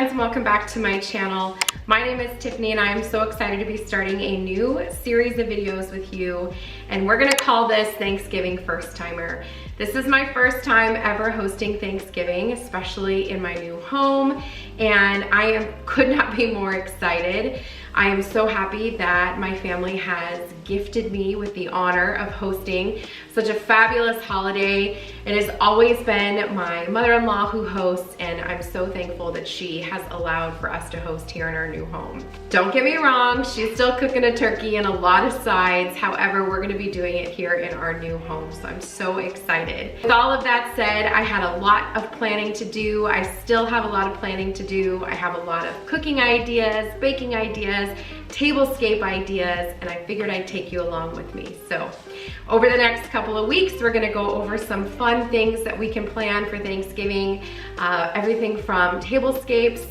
friends, and welcome back to my channel. My name is Tiffany and I am so excited to be starting a new series of videos with you, and we're gonna call this Thanksgiving First Timer. This is my first time ever hosting Thanksgiving, especially in my new home, and I could not be more excited. I am so happy that my family has gifted me with the honor of hosting such a fabulous holiday. It has always been my mother-in-law who hosts, and I'm so thankful that she has allowed for us to host here in our new home. Don't get me wrong, she's still cooking a turkey and a lot of sides. However, we're gonna be doing it here in our new home, so I'm so excited. With all of that said, I had a lot of planning to do. I still have a lot of planning to do. I have a lot of cooking ideas, baking ideas, Tablescape ideas, and I figured I'd take you along with me. So over the next couple of weeks, we're gonna go over some fun things that we can plan for Thanksgiving. Everything from tablescapes,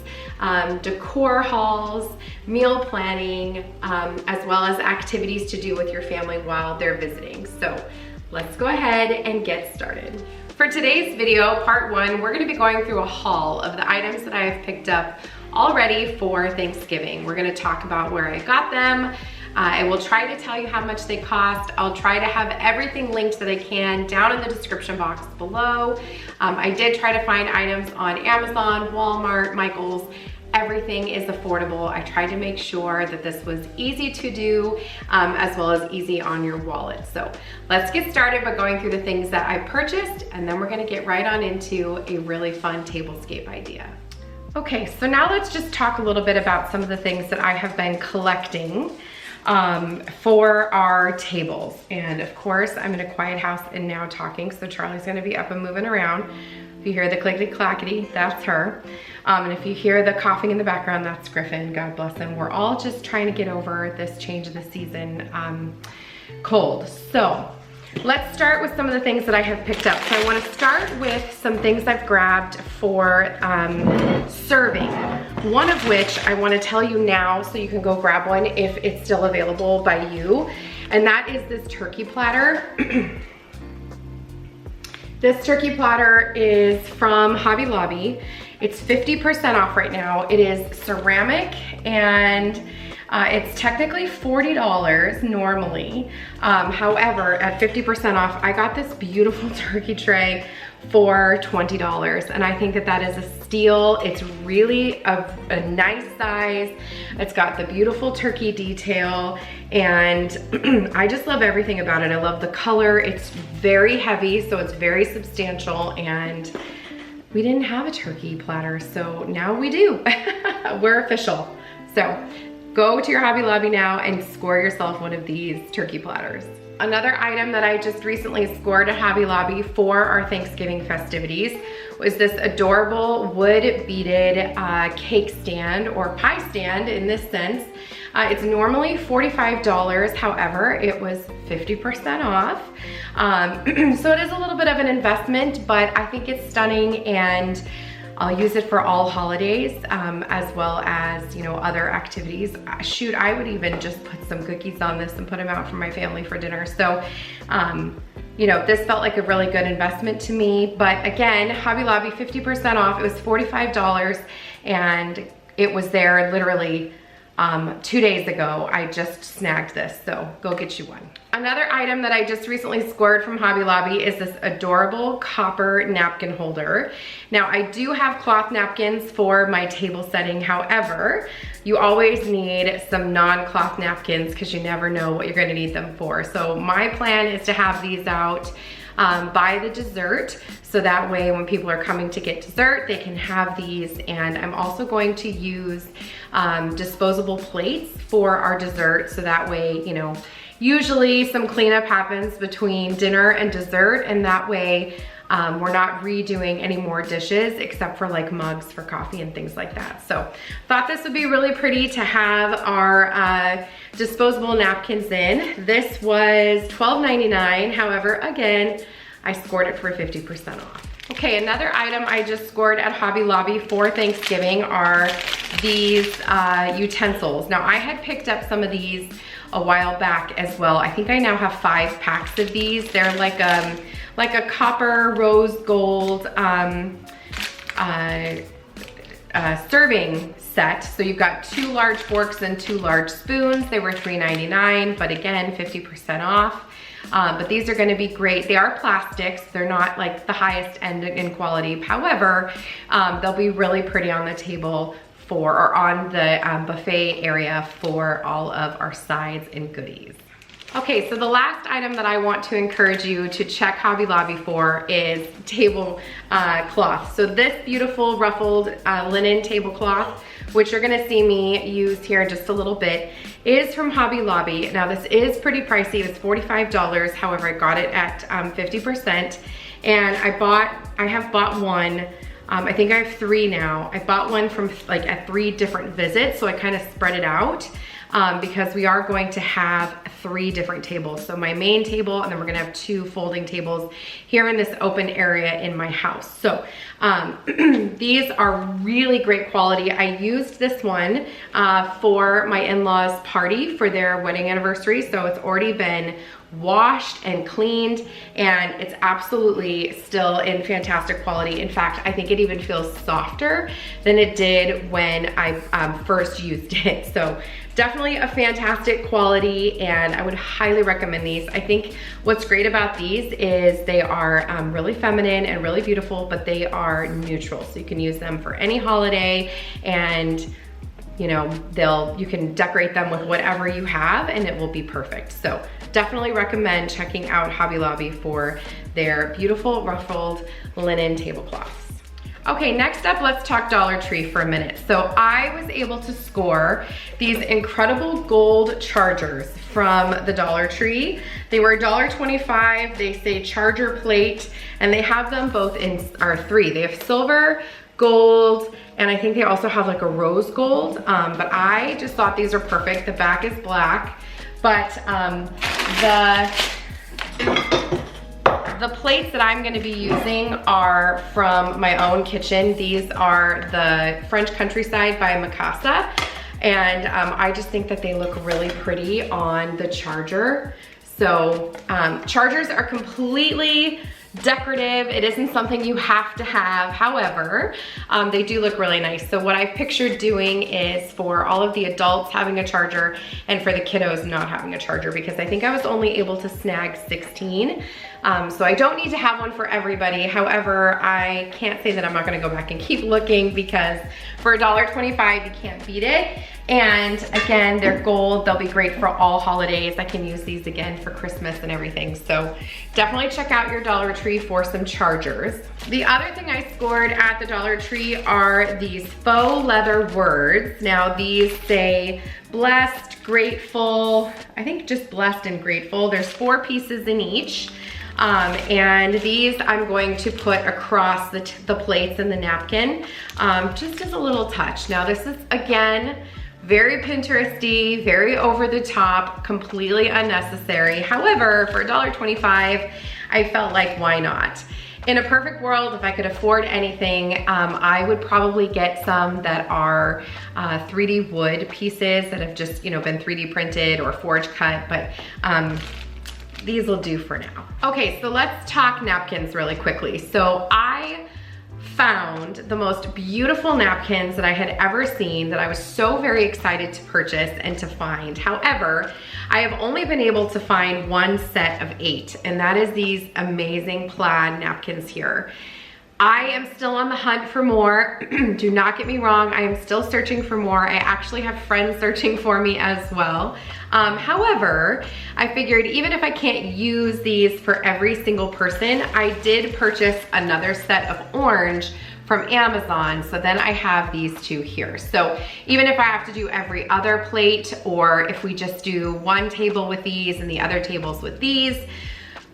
decor hauls, meal planning, as well as activities to do with your family while they're visiting. So let's go ahead and get started. For today's video, part one, we're gonna be going through a haul of the items that I have picked up already for Thanksgiving. We're gonna talk about where I got them. I will try to tell you how much they cost. I'll try to have everything linked that I can down in the description box below. I did try to find items on Amazon, Walmart, Michael's. Everything is affordable. I tried to make sure that this was easy to do, as well as easy on your wallet. So let's get started by going through the things that I purchased, and then we're gonna get right on into a really fun tablescape idea. Okay, so now let's just talk a little bit about some of the things that I have been collecting for our tables. And of course, I'm in a quiet house and now talking, so Charlie's gonna be up and moving around. If you hear the clickety clackety, that's her. And if you hear the coughing in the background, that's Griffin, God bless him. We're all just trying to get over this change of the season cold. So let's start with some of the things that I have picked up. So I want to start with some things I've grabbed for serving. One of which I want to tell you now so you can go grab one if it's still available by you. And that is this turkey platter. This turkey platter is from Hobby Lobby. It's 50% off right now. It is ceramic and it's technically $40 normally. However, at 50% off, I got this beautiful turkey tray for $20, and I think that that is a steal. It's really a nice size. It's got the beautiful turkey detail, and I just love everything about it. I love the color. It's very heavy, so it's very substantial, and we didn't have a turkey platter, so now we do. We're official. So go to your Hobby Lobby now and score yourself one of these turkey platters. Another item that I just recently scored at Hobby Lobby for our Thanksgiving festivities was this adorable wood beaded cake stand, or pie stand in this sense. It's normally $45, however, it was 50% off. So it is a little bit of an investment, but I think it's stunning, and I'll use it for all holidays, as well as, you know, other activities. Shoot, I would even just put some cookies on this and put them out for my family for dinner. So, you know, this felt like a really good investment to me. But again, Hobby Lobby, 50% off. It was $45, and it was there literally 2 days ago. I just snagged this, so go get you one. Another item that I just recently scored from Hobby Lobby is this adorable copper napkin holder. Now, I do have cloth napkins for my table setting. However, you always need some non-cloth napkins because you never know what you're gonna need them for. So my plan is to have these out by the dessert, so that way when people are coming to get dessert, they can have these. And I'm also going to use disposable plates for our dessert, so that way, you know, usually some cleanup happens between dinner and dessert, and that way we're not redoing any more dishes except for like mugs for coffee and things like that. So thought this would be really pretty to have our disposable napkins in. This was $12.99. However, again, I scored it for 50% off. Okay, another item I just scored at Hobby Lobby for Thanksgiving are these utensils. Now, I had picked up some of these a while back as well. I think I now have 5 packs of these. They're like a copper rose gold serving set. So you've got 2 large forks and 2 large spoons. They were $3.99, but again, 50% off. But these are gonna be great. They are plastics. They're not like the highest end in quality. However, they'll be really pretty on the table or on the buffet area for all of our sides and goodies. Okay, so the last item that I want to encourage you to check Hobby Lobby for is tablecloth. So this beautiful ruffled linen tablecloth, which you're gonna see me use here in just a little bit, is from Hobby Lobby. Now this is pretty pricey, it's $45. However, I got it at 50%. And I have bought one. I think I have 3 now. I bought one from like at 3 different visits, so I kind of spread it out because we are going to have 3 different tables. So my main table, and then we're gonna have 2 folding tables here in this open area in my house. So these are really great quality. I used this one for my in-laws' party for their wedding anniversary. So it's already been washed and cleaned, and it's absolutely still in fantastic quality. In fact, I think it even feels softer than it did when I first used it. So definitely a fantastic quality, and I would highly recommend these. I think what's great about these is they are really feminine and really beautiful, but they are neutral. So you can use them for any holiday, and you know, you can decorate them with whatever you have and it will be perfect. So definitely recommend checking out Hobby Lobby for their beautiful ruffled linen tablecloths. Okay, next up, let's talk Dollar Tree for a minute. So I was able to score these incredible gold chargers from the Dollar Tree. They were $1.25. They say charger plate, and they have them both in 3. They have silver, gold, and I think they also have like a rose gold, but I just thought these are perfect. The back is black, but the plates that I'm gonna be using are from my own kitchen. These are the French Countryside by Mikasa, and I just think that they look really pretty on the charger. So chargers are completely decorative. It isn't something you have to have. However, they do look really nice. So what I pictured doing is for all of the adults having a charger and for the kiddos not having a charger, because I think I was only able to snag 16. So I don't need to have one for everybody. However, I can't say that I'm not gonna go back and keep looking, because for $1.25, you can't beat it. And again, they're gold. They'll be great for all holidays. I can use these again for Christmas and everything. So definitely check out your Dollar Tree for some chargers. The other thing I scored at the Dollar Tree are these faux leather words. Now these say blessed, grateful, I think just blessed and grateful. There's 4 pieces in each. And these I'm going to put across the plates and the napkin, just as a little touch. Now this is, again, very Pinteresty, very over the top, completely unnecessary. However, for $1.25, I felt like, why not? In a perfect world, if I could afford anything, I would probably get some that are 3D wood pieces that have just, you know, been 3D printed or forge cut, but these will do for now. Okay, so let's talk napkins really quickly. So I found the most beautiful napkins that I had ever seen that I was so very excited to purchase and to find. However, I have only been able to find 1 set of 8, and that is these amazing plaid napkins here. I am still on the hunt for more. Do not get me wrong, I am still searching for more. I actually have friends searching for me as well. However, I figured even if I can't use these for every single person, I did purchase another set of orange from Amazon, so then I have these 2 here. So even if I have to do every other plate, or if we just do one table with these and the other tables with these,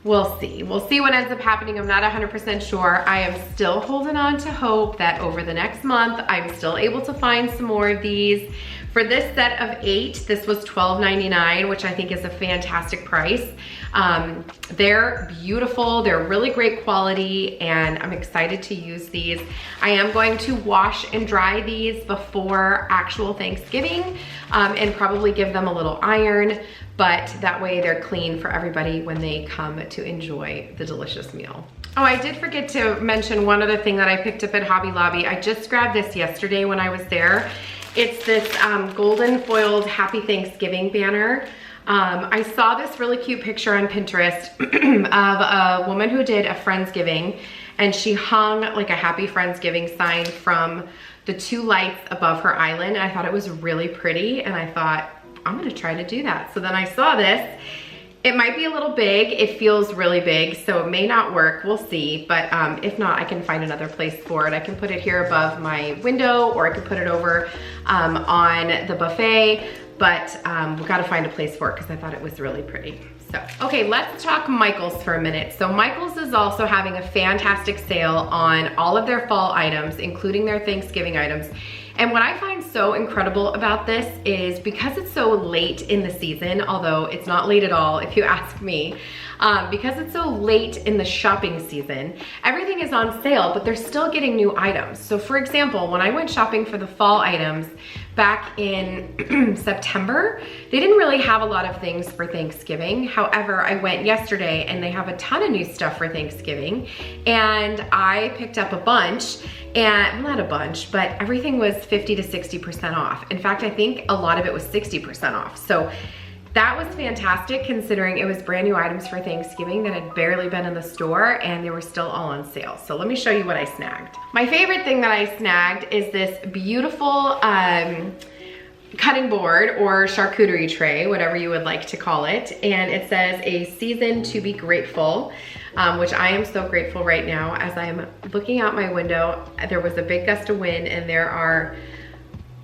we'll see. We'll see what ends up happening. I'm not 100% sure. I am still holding on to hope that over the next month, I'm still able to find some more of these. For this set of 8, this was $12.99, which I think is a fantastic price. They're beautiful, they're really great quality, and I'm excited to use these. I am going to wash and dry these before actual Thanksgiving, and probably give them a little iron, but that way they're clean for everybody when they come to enjoy the delicious meal. Oh, I did forget to mention one other thing that I picked up at Hobby Lobby. I just grabbed this yesterday when I was there. It's this golden foiled Happy Thanksgiving banner. I saw this really cute picture on Pinterest of a woman who did a Friendsgiving, and she hung like a Happy Friendsgiving sign from the 2 lights above her island. I thought it was really pretty, and I thought, I'm gonna try to do that. So then I saw this. It might be a little big. It feels really big, so it may not work. We'll see, but if not, I can find another place for it. I can put it here above my window, or I could put it over on the buffet, but we've got to find a place for it because I thought it was really pretty. So, okay, let's talk Michaels for a minute. So Michaels is also having a fantastic sale on all of their fall items, including their Thanksgiving items. And what I find so incredible about this is because it's so late in the season, although it's not late at all if you ask me, because it's so late in the shopping season, everything is on sale, but they're still getting new items. So for example, when I went shopping for the fall items back in September, they didn't really have a lot of things for Thanksgiving. However, I went yesterday and they have a ton of new stuff for Thanksgiving, and I picked up a bunch, and not a bunch, but everything was 50 to 60% off. In fact, I think a lot of it was 60% off. So that was fantastic considering it was brand new items for Thanksgiving that had barely been in the store, and they were still all on sale. So let me show you what I snagged. My favorite thing that I snagged is this beautiful cutting board or charcuterie tray, whatever you would like to call it. And it says a season to be grateful, which I am so grateful right now. As I'm looking out my window, there was a big gust of wind, and there are,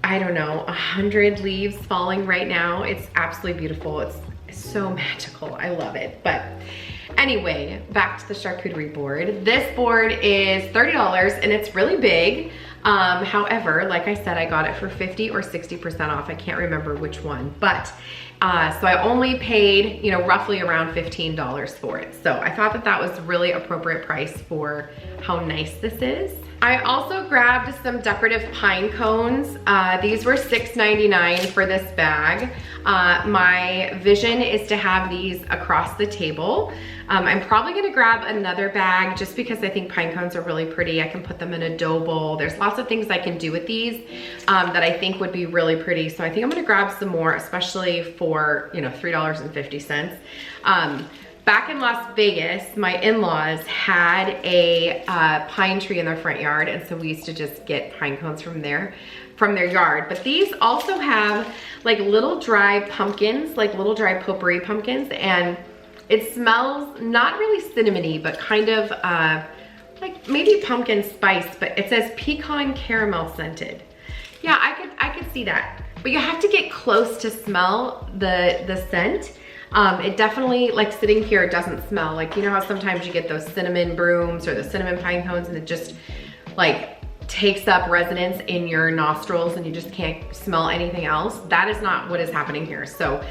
I don't know, 100 leaves falling right now. It's absolutely beautiful. It's so magical. I love it. But anyway, back to the charcuterie board. This board is $30 and it's really big. However, like I said, I got it for 50 or 60% off. I can't remember which one, but so I only paid, roughly around $15 for it. So I thought that that was really appropriate price for how nice this is. I also grabbed some decorative pine cones. These were $6.99 for this bag. My vision is to have these across the table. I'm probably gonna grab another bag just because I think pine cones are really pretty. I can put them in a dough bowl. There's lots of things I can do with these that I think would be really pretty. So I think I'm gonna grab some more, especially for, $3.50. Back in Las Vegas, my in-laws had a pine tree in their front yard, and so we used to just get pine cones from their yard. But these also have like little dry pumpkins, like little dry potpourri pumpkins, and it smells not really cinnamony, but kind of like maybe pumpkin spice, but it says pecan caramel scented. Yeah, I could see that, but you have to get close to smell the scent. It definitely, like sitting here, doesn't smell like, how sometimes you get those cinnamon brooms or the cinnamon pine cones and it just like takes up resonance in your nostrils and you just can't smell anything else. That is not what is happening here. So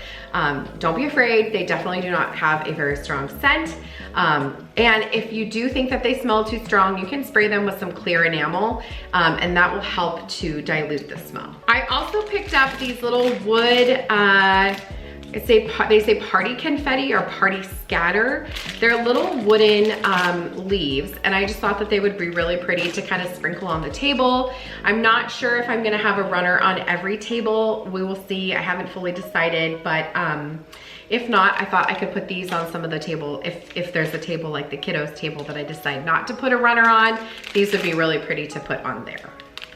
don't be afraid. They definitely do not have a very strong scent. And if you do think that they smell too strong, you can spray them with some clear enamel and that will help to dilute the smell. I also picked up these little wood, they say party confetti or party scatter. They're little wooden leaves, and I just thought that they would be really pretty to kind of sprinkle on the table. I'm not sure if I'm gonna have a runner on every table. We will see. I haven't fully decided, but if not, I thought I could put these on some of the table. If there's a table like the kiddos table that I decide not to put a runner on, these would be really pretty to put on there.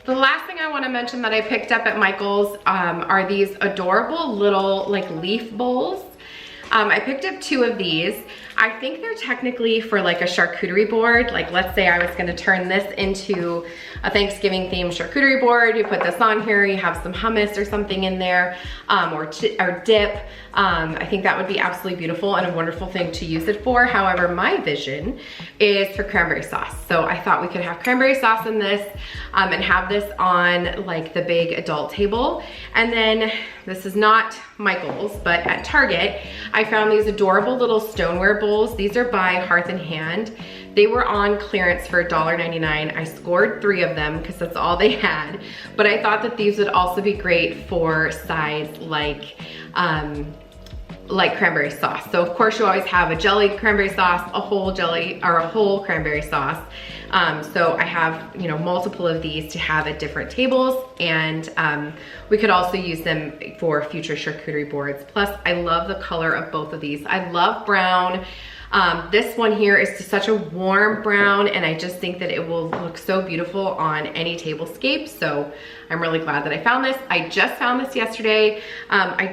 The last thing I want to mention that I picked up at Michael's are these adorable little like leaf bowls. I picked up 2 of these. I think they're technically for like a charcuterie board. Like let's say I was gonna turn this into a Thanksgiving themed charcuterie board. You put this on here, you have some hummus or something in there, or dip. I think that would be absolutely beautiful and a wonderful thing to use it for. However, my vision is for cranberry sauce. So I thought we could have cranberry sauce in this and have this on like the big adult table. And then this is not Michael's, but at Target, I found these adorable little stoneware bowls. These are by Hearth and Hand. They were on clearance for $1.99. I scored 3 of them because that's all they had. But I thought that these would also be great for sides like like cranberry sauce. So of course you always have a jellied cranberry sauce, a whole jelly, or a whole cranberry sauce. So I have, you know, multiple of these to have at different tables, and we could also use them for future charcuterie boards. Plus I love the color of both of these. I love brown. This one here is just such a warm brown, and I just think that it will look so beautiful on any tablescape. So I'm really glad that I found this. I just found this yesterday. I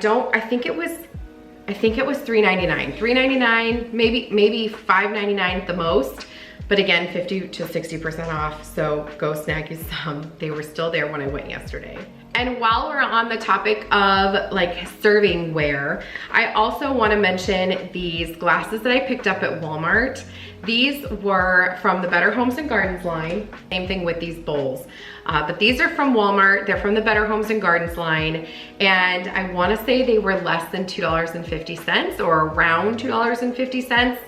think it was $3.99. $3.99, maybe $5.99 at the most. But again, 50 to 60% off, so go snag you some. They were still there when I went yesterday. And while we're on the topic of like serving ware, I also want to mention these glasses that I picked up at Walmart. These were from the Better Homes and Gardens line. Same thing with these bowls. But these are from Walmart. They're from the Better Homes and Gardens line. And I want to say they were less than $2.50 or around $2.50.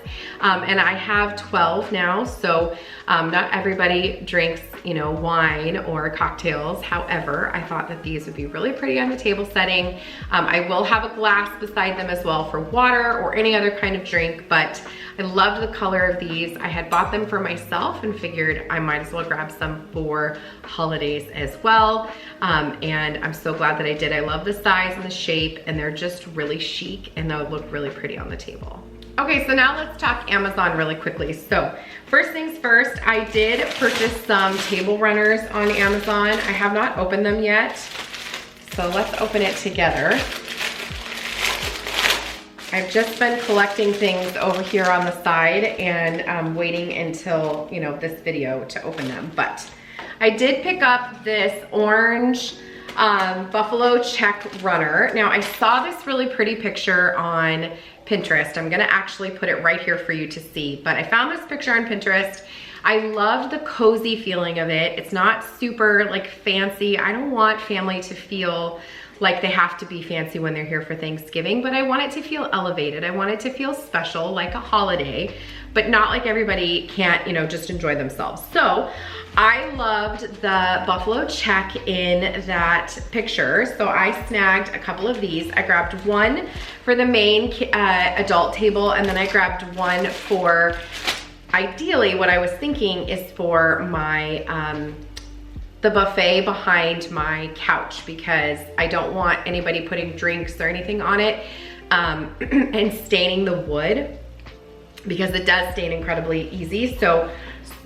And I have 12 now. So not everybody drinks, you know, wine or cocktails. However, I thought that these would be really pretty on the table setting. I will have a glass beside them as well for water or any other kind of drink, but I loved the color of these. I had bought them for myself and figured I might as well grab some for holidays as well. And I'm so glad that I did. I love the size and the shape, and they're just really chic, and they'll look really pretty on the table. Okay, so now let's talk Amazon really quickly. So first things first, I did purchase some table runners on Amazon. I have not opened them yet, so let's open it together. I've just been collecting things over here on the side, and I'm waiting until, you know, this video to open them. But I did pick up this orange buffalo check runner. Now I saw this really pretty picture on Pinterest. I'm gonna actually put it right here for you to see, but I found this picture on Pinterest. I loved the cozy feeling of it. It's not super like fancy. I don't want family to feel like they have to be fancy when they're here for Thanksgiving, but I want it to feel elevated. I want it to feel special, like a holiday, but not like everybody can't, you know, just enjoy themselves. So I loved the buffalo check in that picture. So I snagged a couple of these. I grabbed one for the main adult table, and then I grabbed one for, ideally what I was thinking is for my, the buffet behind my couch, because I don't want anybody putting drinks or anything on it and staining the wood, because it does stain incredibly easy. So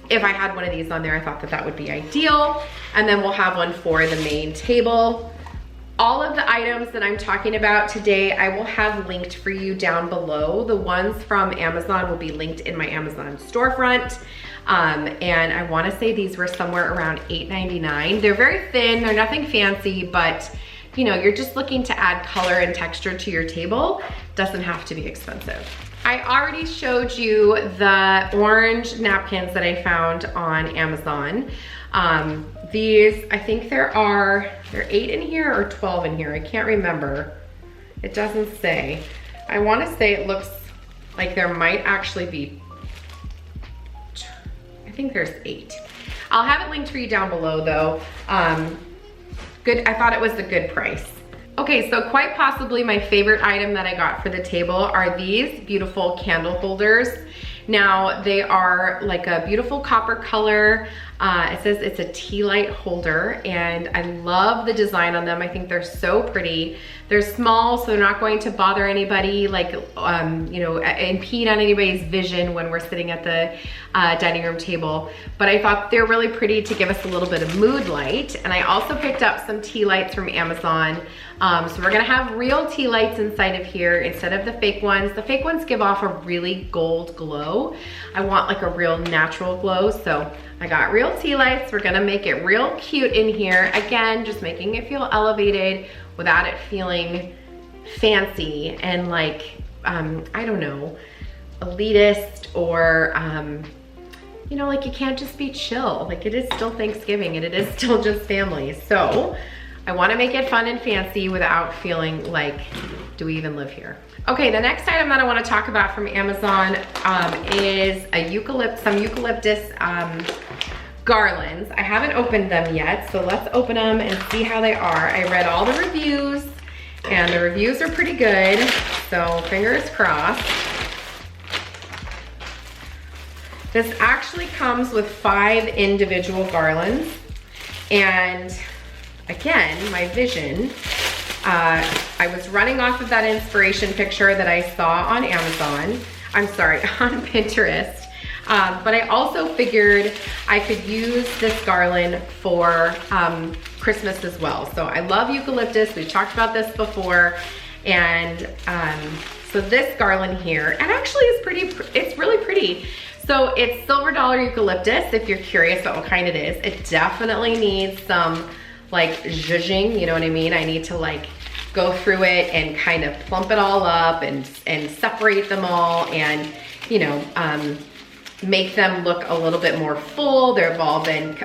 if I had one of these on there, I thought that that would be ideal. And then we'll have one for the main table. All of the items that I'm talking about today, I will have linked for you down below. The ones from Amazon will be linked in my Amazon storefront. And I wanna say these were somewhere around $8.99. They're very thin, they're nothing fancy, but you know, you're just looking to add color and texture to your table. Doesn't have to be expensive. I already showed you the orange napkins that I found on Amazon. These, I think there are 8 in here or 12 in here. I can't remember. It doesn't say. I wanna say it looks like there might actually be, I think there's 8. I'll have it linked for you down below though. Good, I thought it was a good price. Okay, so quite possibly my favorite item that I got for the table are these beautiful candle holders. Now they are like a beautiful copper color. It says it's a tea light holder, and I love the design on them. I think they're so pretty. They're small, so they're not going to bother anybody, like, you know, impede on anybody's vision when we're sitting at the dining room table. But I thought they're really pretty to give us a little bit of mood light. And I also picked up some tea lights from Amazon. So we're gonna have real tea lights inside of here instead of the fake ones. The fake ones give off a really gold glow. I want like a real natural glow, so I got real tea lights. We're gonna make it real cute in here. Again, just making it feel elevated without it feeling fancy and like, I don't know, elitist or, you know, like you can't just be chill. Like it is still Thanksgiving and it is still just family. So I wanna make it fun and fancy without feeling like, do we even live here? Okay, the next item that I wanna talk about from Amazon is some eucalyptus garlands. I haven't opened them yet, so let's open them and see how they are. I read all the reviews, and the reviews are pretty good. so fingers crossed. This actually comes with 5 individual garlands. And again, my vision, I was running off of that inspiration picture that I saw on Amazon. I'm sorry, on Pinterest. But I also figured I could use this garland for Christmas as well. So I love eucalyptus. We've talked about this before. And so this garland here, and actually it's really pretty. So it's silver dollar eucalyptus, if you're curious about what kind it is. It definitely needs some like zhuzhing, you know what I mean? I need to like go through it and kind of plump it all up and separate them all and, you know, make them look a little bit more full. They've all been,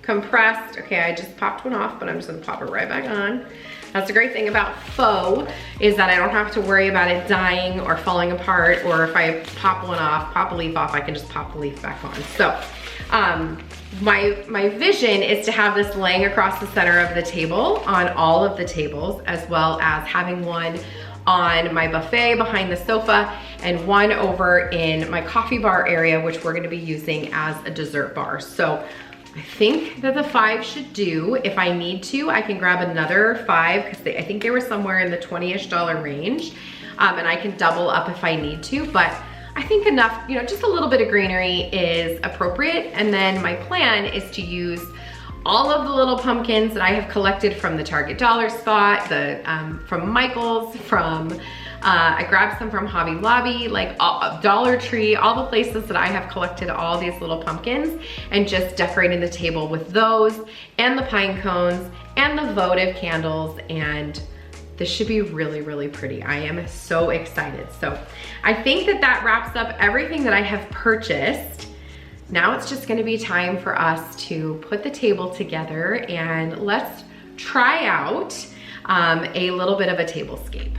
compressed. Okay, I just popped one off, but I'm just gonna pop it right back on. That's the great thing about faux, is that I don't have to worry about it dying or falling apart, or if I pop one off, pop a leaf off, I can just pop the leaf back on. So my vision is to have this laying across the center of the table on all of the tables, as well as having one on my buffet behind the sofa and one over in my coffee bar area, which we're gonna be using as a dessert bar. So I think that the 5 should do. If I need to, I can grab another 5 because I think they were somewhere in the $20-ish range. And I can double up if I need to, but I think enough, you know, just a little bit of greenery is appropriate. And then my plan is to use all of the little pumpkins that I have collected from the Target dollar spot, from Michael's, I grabbed some from Hobby Lobby, like Dollar Tree, all the places that I have collected all these little pumpkins, and just decorating the table with those and the pine cones and the votive candles. And this should be really, really pretty. I am so excited. So I think that wraps up everything that I have purchased. Now it's just gonna be time for us to put the table together, and let's try out a little bit of a tablescape.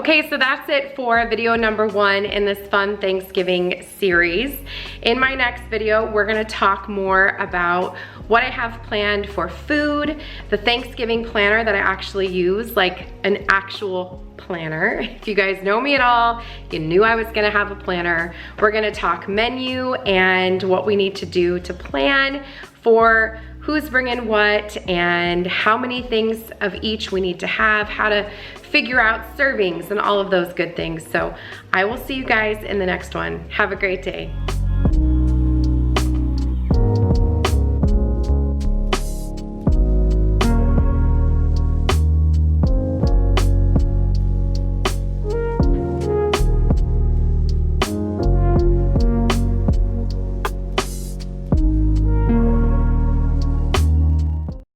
Okay, so that's it for video number 1 in this fun Thanksgiving series. In my next video, we're gonna talk more about what I have planned for food, the Thanksgiving planner that I actually use, like an actual planner. If you guys know me at all, you knew I was gonna have a planner. We're gonna talk menu and what we need to do to plan for who's bringing what and how many things of each we need to have, how to figure out servings and all of those good things. So I will see you guys in the next one. Have a great day.